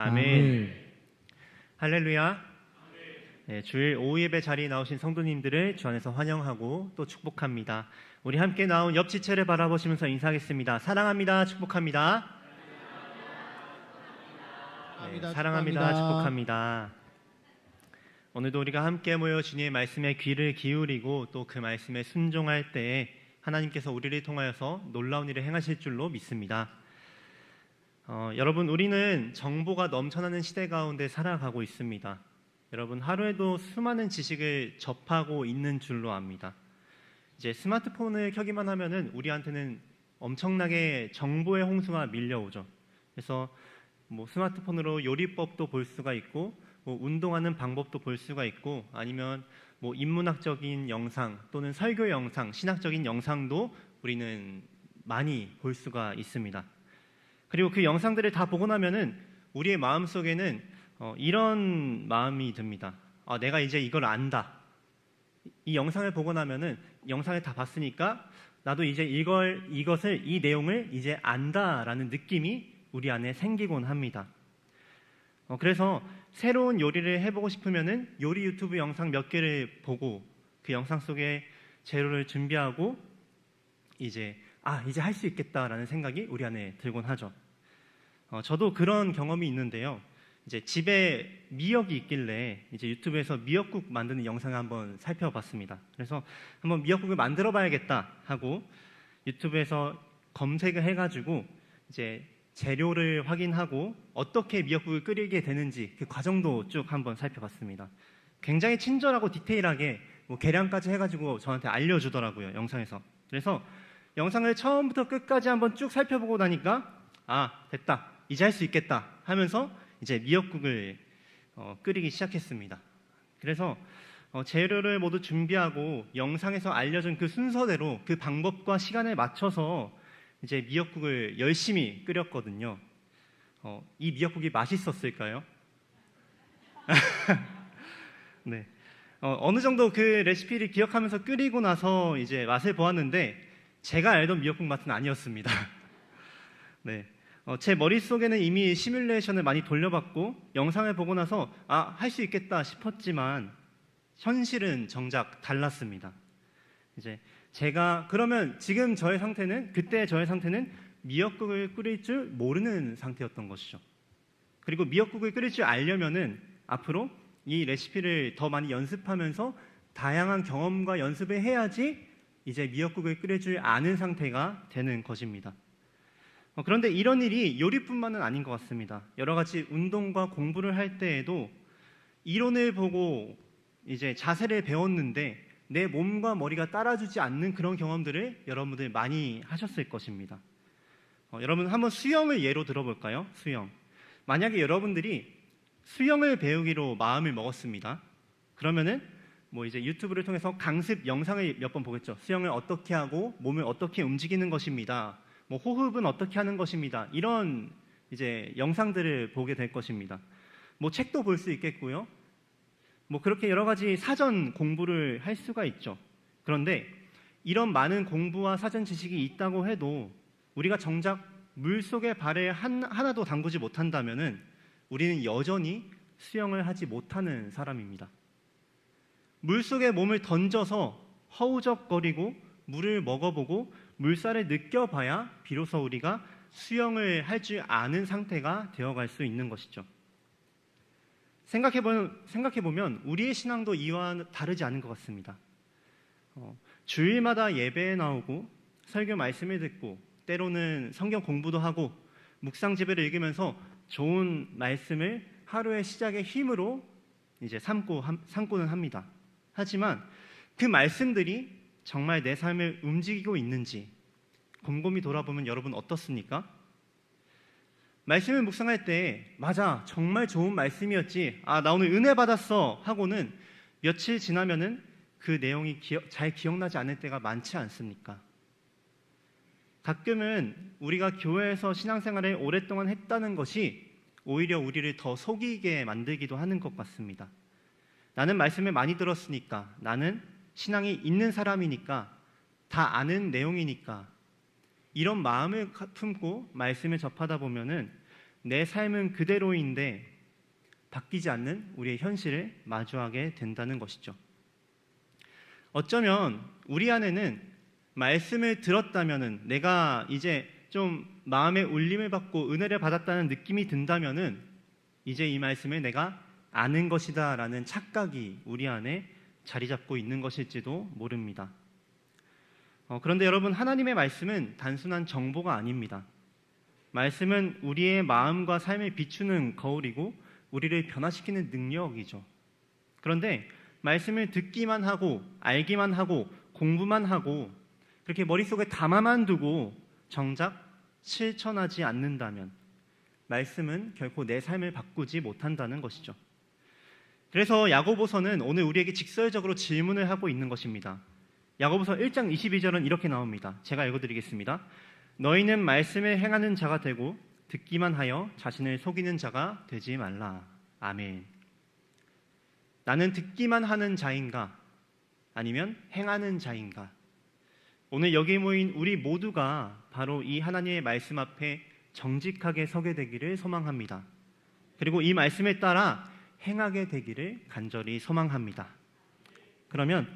아멘. 할렐루야. 네, 주일 오후 예배 자리에 나오신 성도님들을 주 안에서 환영하고 또 축복합니다. 우리 함께 나온 옆 지체를 바라보시면서 인사하겠습니다. 사랑합니다. 축복합니다. 네, 사랑합니다. 축복합니다. 오늘도 우리가 함께 모여 주님의 말씀에 귀를 기울이고 또 그 말씀에 순종할 때에 하나님께서 우리를 통하여서 놀라운 일을 행하실 줄로 믿습니다. 여러분, 우리는 정보가 넘쳐나는 시대 가운데 살아가고 있습니다. 여러분, 하루에도 수많은 지식을 접하고 있는 줄로 압니다. 이제 스마트폰을 켜기만 하면은 우리한테는 엄청나게 정보의 홍수가 밀려오죠. 그래서 스마트폰으로 요리법도 볼 수가 있고, 운동하는 방법도 볼 수가 있고, 아니면 인문학적인 영상 또는 설교 영상, 신학적인 영상도 우리는 많이 볼 수가 있습니다. 그리고 그 영상들을 다 보고 나면은 우리의 마음속에는 이런 마음이 듭니다. 내가 이제 이걸 안다. 이 영상을 보고 나면은 영상을 다 봤으니까 나도 이제 이 내용을 이제 안다라는 느낌이 우리 안에 생기곤 합니다. 그래서 새로운 요리를 해보고 싶으면은 요리 유튜브 영상 몇 개를 보고 그 영상 속에 재료를 준비하고 이제 할 수 있겠다라는 생각이 우리 안에 들곤 하죠. 저도 그런 경험이 있는데요. 이제 집에 미역이 있길래 이제 유튜브에서 미역국 만드는 영상을 한번 살펴봤습니다. 그래서 한번 미역국을 만들어 봐야겠다 하고 유튜브에서 검색을 해가지고 이제 재료를 확인하고 어떻게 미역국을 끓이게 되는지 그 과정도 쭉 한번 살펴봤습니다. 굉장히 친절하고 디테일하게 계량까지 해가지고 저한테 알려주더라고요, 영상에서. 그래서 영상을 처음부터 끝까지 한번 쭉 살펴보고 나니까 됐다, 이제 할 수 있겠다 하면서 이제 미역국을 끓이기 시작했습니다. 그래서 재료를 모두 준비하고 영상에서 알려준 그 순서대로 그 방법과 시간에 맞춰서 이제 미역국을 열심히 끓였거든요. 이 미역국이 맛있었을까요? 네. 어느 정도 그 레시피를 기억하면서 끓이고 나서 이제 맛을 보았는데 제가 알던 미역국 맛은 아니었습니다. 네. 제 머릿속에는 이미 시뮬레이션을 많이 돌려봤고 영상을 보고 나서 할 수 있겠다 싶었지만 현실은 정작 달랐습니다. 이제 제가 그러면 지금 그때 저의 상태는 미역국을 끓일 줄 모르는 상태였던 것이죠. 그리고 미역국을 끓일 줄 알려면은 앞으로 이 레시피를 더 많이 연습하면서 다양한 경험과 연습을 해야지 이제 미역국을 끓일 줄 아는 상태가 되는 것입니다. 그런데 이런 일이 요리뿐만은 아닌 것 같습니다. 여러 가지 운동과 공부를 할 때에도 이론을 보고 이제 자세를 배웠는데 내 몸과 머리가 따라주지 않는 그런 경험들을 여러분들 많이 하셨을 것입니다. 여러분 한번 수영을 예로 들어볼까요? 수영. 만약에 여러분들이 수영을 배우기로 마음을 먹었습니다. 그러면은 이제 유튜브를 통해서 강습 영상을 몇 번 보겠죠. 수영을 어떻게 하고 몸을 어떻게 움직이는 것입니다. 호흡은 어떻게 하는 것입니다. 이런 이제 영상들을 보게 될 것입니다. 책도 볼 수 있겠고요. 그렇게 여러 가지 사전 공부를 할 수가 있죠. 그런데 이런 많은 공부와 사전 지식이 있다고 해도 우리가 정작 물속에 발을 하나도 담그지 못한다면은 우리는 여전히 수영을 하지 못하는 사람입니다. 물속에 몸을 던져서 허우적거리고 물을 먹어보고 물살을 느껴봐야 비로소 우리가 수영을 할 줄 아는 상태가 되어갈 수 있는 것이죠. 생각해보면 우리의 신앙도 이와 다르지 않은 것 같습니다. 주일마다 예배에 나오고 설교 말씀을 듣고 때로는 성경 공부도 하고 묵상집을 읽으면서 좋은 말씀을 하루의 시작의 힘으로 이제 삼고는 합니다. 하지만 그 말씀들이 정말 내 삶을 움직이고 있는지 곰곰이 돌아보면 여러분 어떻습니까? 말씀을 묵상할 때 맞아, 정말 좋은 말씀이었지, 나 오늘 은혜 받았어 하고는 며칠 지나면은 그 내용이 잘 기억나지 않을 때가 많지 않습니까? 가끔은 우리가 교회에서 신앙생활을 오랫동안 했다는 것이 오히려 우리를 더 속이게 만들기도 하는 것 같습니다. 나는 말씀을 많이 들었으니까, 나는 신앙이 있는 사람이니까, 다 아는 내용이니까, 이런 마음을 품고 말씀을 접하다 보면은 내 삶은 그대로인데 바뀌지 않는 우리의 현실을 마주하게 된다는 것이죠. 어쩌면 우리 안에는 말씀을 들었다면은, 내가 이제 좀 마음의 울림을 받고 은혜를 받았다는 느낌이 든다면은 이제 이 말씀을 내가 아는 것이다 라는 착각이 우리 안에 자리 잡고 있는 것일지도 모릅니다. 그런데 여러분, 하나님의 말씀은 단순한 정보가 아닙니다. 말씀은 우리의 마음과 삶을 비추는 거울이고 우리를 변화시키는 능력이죠. 그런데 말씀을 듣기만 하고 알기만 하고 공부만 하고 그렇게 머릿속에 담아만 두고 정작 실천하지 않는다면 말씀은 결코 내 삶을 바꾸지 못한다는 것이죠. 그래서 야고보서는 오늘 우리에게 직설적으로 질문을 하고 있는 것입니다. 야고보서 1장 22절은 이렇게 나옵니다. 제가 읽어드리겠습니다. 너희는 말씀을 행하는 자가 되고 듣기만 하여 자신을 속이는 자가 되지 말라. 아멘. 나는 듣기만 하는 자인가? 아니면 행하는 자인가? 오늘 여기 모인 우리 모두가 바로 이 하나님의 말씀 앞에 정직하게 서게 되기를 소망합니다. 그리고 이 말씀에 따라 행하게 되기를 간절히 소망합니다. 그러면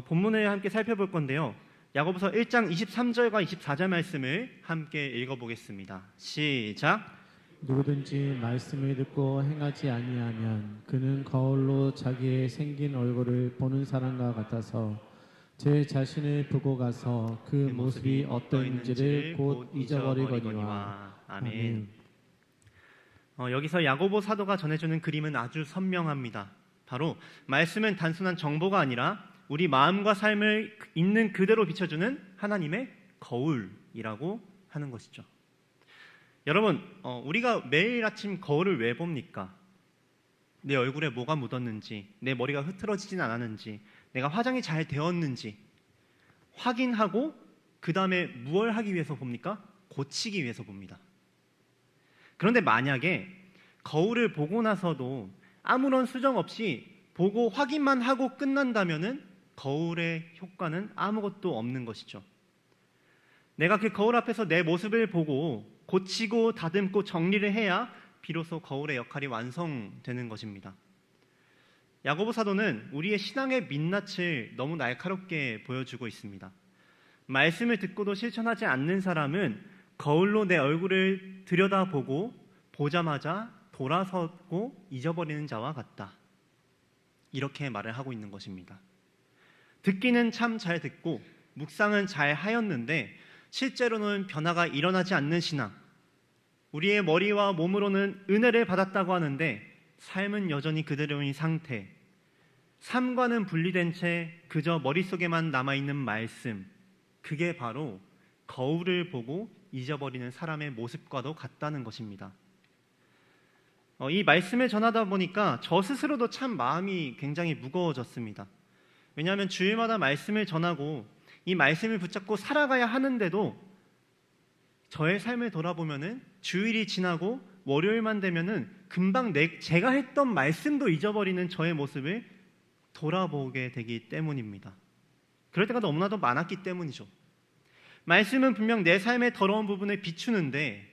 본문을 함께 살펴볼 건데요. 야고보서 1장 23절과 24절 말씀을 함께 읽어보겠습니다. 시작. 누구든지 말씀을 듣고 행하지 아니하면 그는 거울로 자기의 생긴 얼굴을 보는 사람과 같아서 제 자신을 보고 가서 그 모습이 어떠한지를 곧 잊어버리거니와. 아멘. 여기서 야고보 사도가 전해주는 그림은 아주 선명합니다. 바로 말씀은 단순한 정보가 아니라 우리 마음과 삶을 있는 그대로 비춰주는 하나님의 거울이라고 하는 것이죠. 여러분, 우리가 매일 아침 거울을 왜 봅니까? 내 얼굴에 뭐가 묻었는지, 내 머리가 흐트러지진 않았는지, 내가 화장이 잘 되었는지 확인하고 그 다음에 무엇을 하기 위해서 봅니까? 고치기 위해서 봅니다. 그런데 만약에 거울을 보고 나서도 아무런 수정 없이 보고 확인만 하고 끝난다면은 거울의 효과는 아무것도 없는 것이죠. 내가 그 거울 앞에서 내 모습을 보고 고치고 다듬고 정리를 해야 비로소 거울의 역할이 완성되는 것입니다. 야고보 사도는 우리의 신앙의 민낯을 너무 날카롭게 보여주고 있습니다. 말씀을 듣고도 실천하지 않는 사람은 거울로 내 얼굴을 들여다보고 보자마자 돌아서고 잊어버리는 자와 같다. 이렇게 말을 하고 있는 것입니다. 듣기는 참 잘 듣고 묵상은 잘 하였는데 실제로는 변화가 일어나지 않는 신앙, 우리의 머리와 몸으로는 은혜를 받았다고 하는데 삶은 여전히 그대로인 상태, 삶과는 분리된 채 그저 머릿속에만 남아있는 말씀, 그게 바로 거울을 보고 잊어버리는 사람의 모습과도 같다는 것입니다. 이 말씀을 전하다 보니까 저 스스로도 참 마음이 굉장히 무거워졌습니다. 왜냐하면 주일마다 말씀을 전하고 이 말씀을 붙잡고 살아가야 하는데도 저의 삶을 돌아보면은 주일이 지나고 월요일만 되면은 금방 제가 했던 말씀도 잊어버리는 저의 모습을 돌아보게 되기 때문입니다. 그럴 때가 너무나도 많았기 때문이죠. 말씀은 분명 내 삶의 더러운 부분을 비추는데,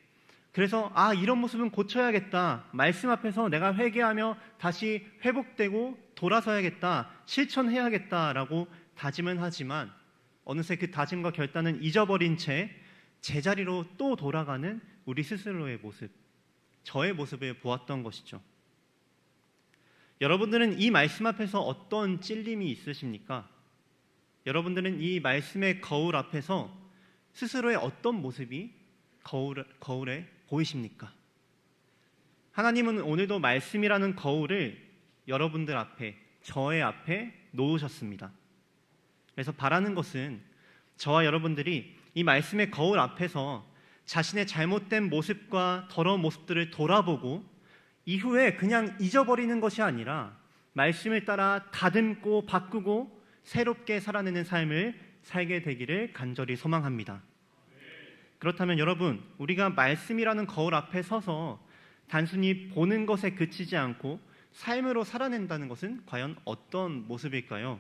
그래서 이런 모습은 고쳐야겠다, 말씀 앞에서 내가 회개하며 다시 회복되고 돌아서야겠다, 실천해야겠다라고 다짐은 하지만 어느새 그 다짐과 결단은 잊어버린 채 제자리로 또 돌아가는 우리 스스로의 모습, 저의 모습을 보았던 것이죠. 여러분들은 이 말씀 앞에서 어떤 찔림이 있으십니까? 여러분들은 이 말씀의 거울 앞에서 스스로의 어떤 모습이 거울에 보이십니까? 하나님은 오늘도 말씀이라는 거울을 여러분들 앞에, 저의 앞에 놓으셨습니다. 그래서 바라는 것은 저와 여러분들이 이 말씀의 거울 앞에서 자신의 잘못된 모습과 더러운 모습들을 돌아보고 이후에 그냥 잊어버리는 것이 아니라 말씀을 따라 다듬고 바꾸고 새롭게 살아내는 삶을 살게 되기를 간절히 소망합니다. 그렇다면 여러분, 우리가 말씀이라는 거울 앞에 서서 단순히 보는 것에 그치지 않고 삶으로 살아낸다는 것은 과연 어떤 모습일까요?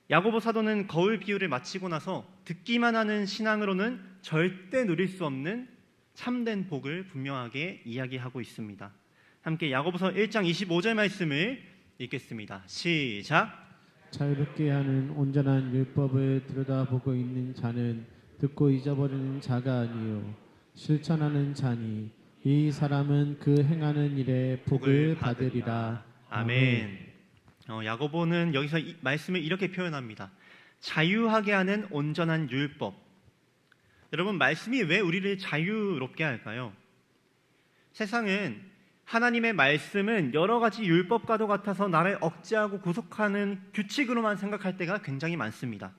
야고보 사도는 거울 비유를 마치고 나서 듣기만 하는 신앙으로는 절대 누릴 수 없는 참된 복을 분명하게 이야기하고 있습니다. 함께 야고보서 1장 25절 말씀을 읽겠습니다. 시작. 자유롭게 하는 온전한 율법을 들여다보고 있는 자는 듣고 잊어버리는 자가 아니요 실천하는 자니 이 사람은 그 행하는 일에 복을 받으리라. 아멘. 야고보는 여기서 이 말씀을 이렇게 표현합니다. 자유하게 하는 온전한 율법. 여러분, 말씀이 왜 우리를 자유롭게 할까요? 세상은 하나님의 말씀은 여러 가지 율법과도 같아서 나를 억제하고 구속하는 규칙으로만 생각할 때가 굉장히 많습니다.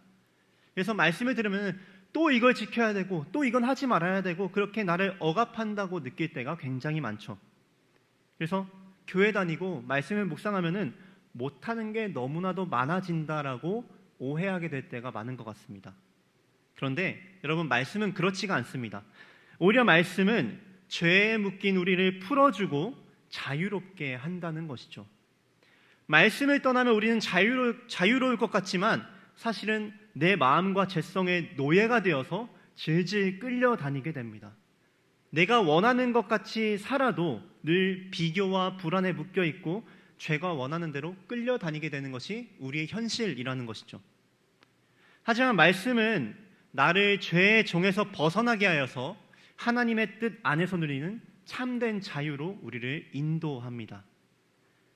그래서 말씀을 들으면 또 이걸 지켜야 되고 또 이건 하지 말아야 되고 그렇게 나를 억압한다고 느낄 때가 굉장히 많죠. 그래서 교회 다니고 말씀을 묵상하면은 못하는 게 너무나도 많아진다라고 오해하게 될 때가 많은 것 같습니다. 그런데 여러분, 말씀은 그렇지가 않습니다. 오히려 말씀은 죄에 묶인 우리를 풀어주고 자유롭게 한다는 것이죠. 말씀을 떠나면 우리는 자유로울 것 같지만 사실은 내 마음과 죄성의 노예가 되어서 질질 끌려다니게 됩니다. 내가 원하는 것 같이 살아도 늘 비교와 불안에 묶여있고 죄가 원하는 대로 끌려다니게 되는 것이 우리의 현실이라는 것이죠. 하지만 말씀은 나를 죄의 종에서 벗어나게 하여서 하나님의 뜻 안에서 누리는 참된 자유로 우리를 인도합니다.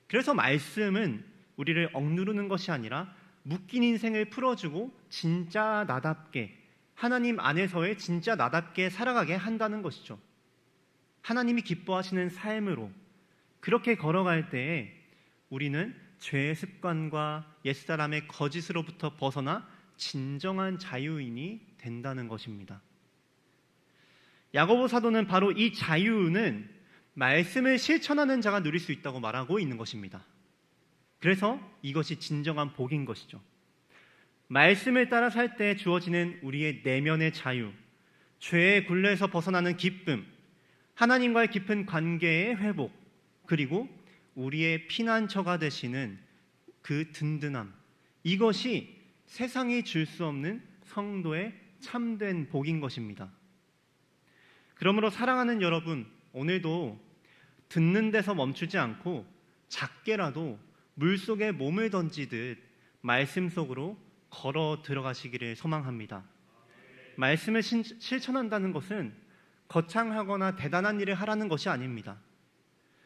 그래서 말씀은 우리를 억누르는 것이 아니라 묶인 인생을 풀어주고 진짜 나답게, 하나님 안에서의 진짜 나답게 살아가게 한다는 것이죠. 하나님이 기뻐하시는 삶으로 그렇게 걸어갈 때에 우리는 죄의 습관과 옛사람의 거짓으로부터 벗어나 진정한 자유인이 된다는 것입니다. 야고보 사도는 바로 이 자유는 말씀을 실천하는 자가 누릴 수 있다고 말하고 있는 것입니다. 그래서 이것이 진정한 복인 것이죠. 말씀을 따라 살 때 주어지는 우리의 내면의 자유, 죄의 굴레에서 벗어나는 기쁨, 하나님과의 깊은 관계의 회복, 그리고 우리의 피난처가 되시는 그 든든함, 이것이 세상이 줄 수 없는 성도의 참된 복인 것입니다. 그러므로 사랑하는 여러분, 오늘도 듣는 데서 멈추지 않고 작게라도 물속에 몸을 던지듯 말씀 속으로 걸어 들어가시기를 소망합니다. 말씀을 실천한다는 것은 거창하거나 대단한 일을 하라는 것이 아닙니다.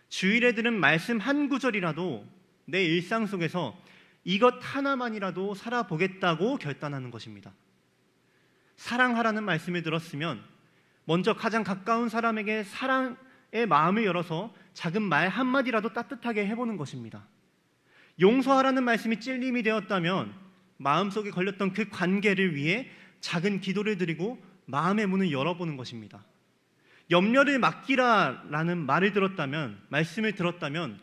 주일에 들은 말씀 한 구절이라도 내 일상 속에서 이것 하나만이라도 살아보겠다고 결단하는 것입니다. 사랑하라는 말씀을 들었으면 먼저 가장 가까운 사람에게 사랑의 마음을 열어서 작은 말 한마디라도 따뜻하게 해보는 것입니다. 용서하라는 말씀이 찔림이 되었다면 마음속에 걸렸던 그 관계를 위해 작은 기도를 드리고 마음의 문을 열어보는 것입니다. 염려를 맡기라라는 말을 들었다면, 말씀을 들었다면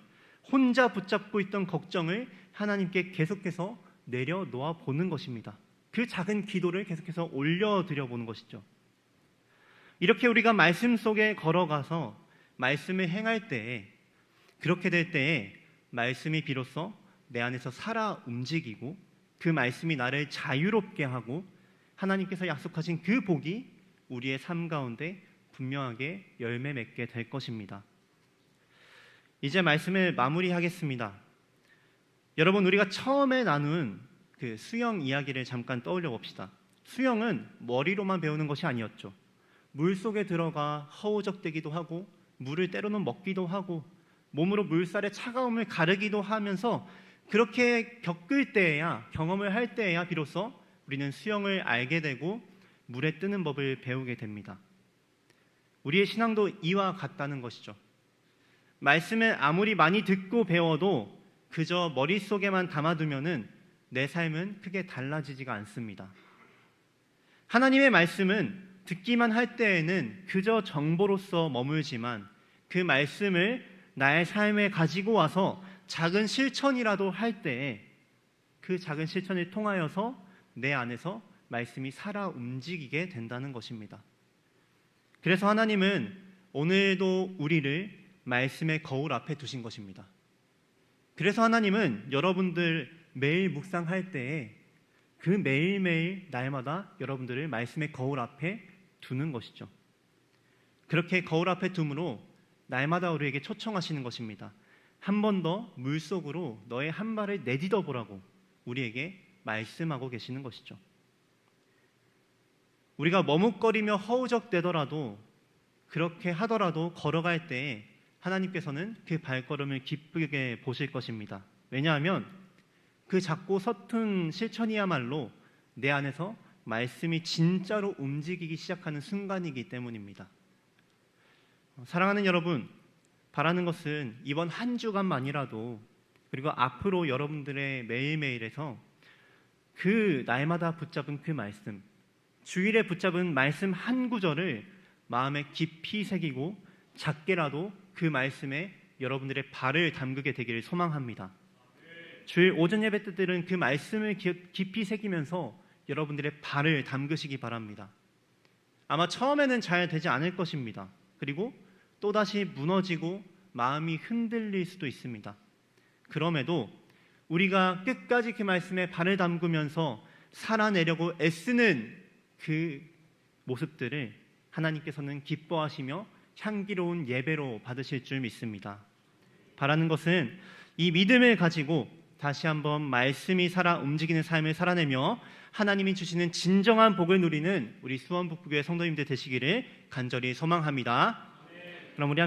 혼자 붙잡고 있던 걱정을 하나님께 계속해서 내려놓아 보는 것입니다. 그 작은 기도를 계속해서 올려드려 보는 것이죠. 이렇게 우리가 말씀 속에 걸어가서 말씀을 행할 때에, 그렇게 될 때에 말씀이 비로소 내 안에서 살아 움직이고 그 말씀이 나를 자유롭게 하고 하나님께서 약속하신 그 복이 우리의 삶 가운데 분명하게 열매 맺게 될 것입니다. 이제 말씀을 마무리하겠습니다. 여러분, 우리가 처음에 나눈 그 수영 이야기를 잠깐 떠올려 봅시다. 수영은 머리로만 배우는 것이 아니었죠. 물속에 들어가 허우적대기도 하고 물을 때로는 먹기도 하고 몸으로 물살의 차가움을 가르기도 하면서 그렇게 겪을 때에야, 경험을 할 때에야 비로소 우리는 수영을 알게 되고 물에 뜨는 법을 배우게 됩니다. 우리의 신앙도 이와 같다는 것이죠. 말씀을 아무리 많이 듣고 배워도 그저 머릿속에만 담아두면은 내 삶은 크게 달라지지가 않습니다. 하나님의 말씀은 듣기만 할 때에는 그저 정보로서 머물지만 그 말씀을 나의 삶에 가지고 와서 작은 실천이라도 할 때에 그 작은 실천을 통하여서 내 안에서 말씀이 살아 움직이게 된다는 것입니다. 그래서 하나님은 오늘도 우리를 말씀의 거울 앞에 두신 것입니다. 그래서 하나님은 여러분들 매일 묵상할 때에 그 매일매일 날마다 여러분들을 말씀의 거울 앞에 두는 것이죠. 그렇게 거울 앞에 둠으로 날마다 우리에게 초청하시는 것입니다. 한 번 더 물속으로 너의 한 발을 내딛어 보라고 우리에게 말씀하고 계시는 것이죠. 우리가 머뭇거리며 허우적대더라도, 그렇게 하더라도 걸어갈 때에 하나님께서는 그 발걸음을 기쁘게 보실 것입니다. 왜냐하면 그 작고 서툰 실천이야말로 내 안에서 말씀이 진짜로 움직이기 시작하는 순간이기 때문입니다. 사랑하는 여러분, 바라는 것은 이번 한 주간만이라도, 그리고 앞으로 여러분들의 매일매일에서 그 날마다 붙잡은 그 말씀, 주일에 붙잡은 말씀 한 구절을 마음에 깊이 새기고 작게라도 그 말씀에 여러분들의 발을 담그게 되기를 소망합니다. 주일 오전 예배 때들은 그 말씀을 깊이 새기면서 여러분들의 발을 담그시기 바랍니다. 아마 처음에는 잘 되지 않을 것입니다. 그리고 또다시 무너지고 마음이 흔들릴 수도 있습니다. 그럼에도 우리가 끝까지 그 말씀에 발을 담그면서 살아내려고 애쓰는 그 모습들을 하나님께서는 기뻐하시며 향기로운 예배로 받으실 줄 믿습니다. 바라는 것은 이 믿음을 가지고 다시 한번 말씀이 살아 움직이는 삶을 살아내며 하나님이 주시는 진정한 복을 누리는 우리 수원북부교회 성도님들 되시기를 간절히 소망합니다. 그럼 우리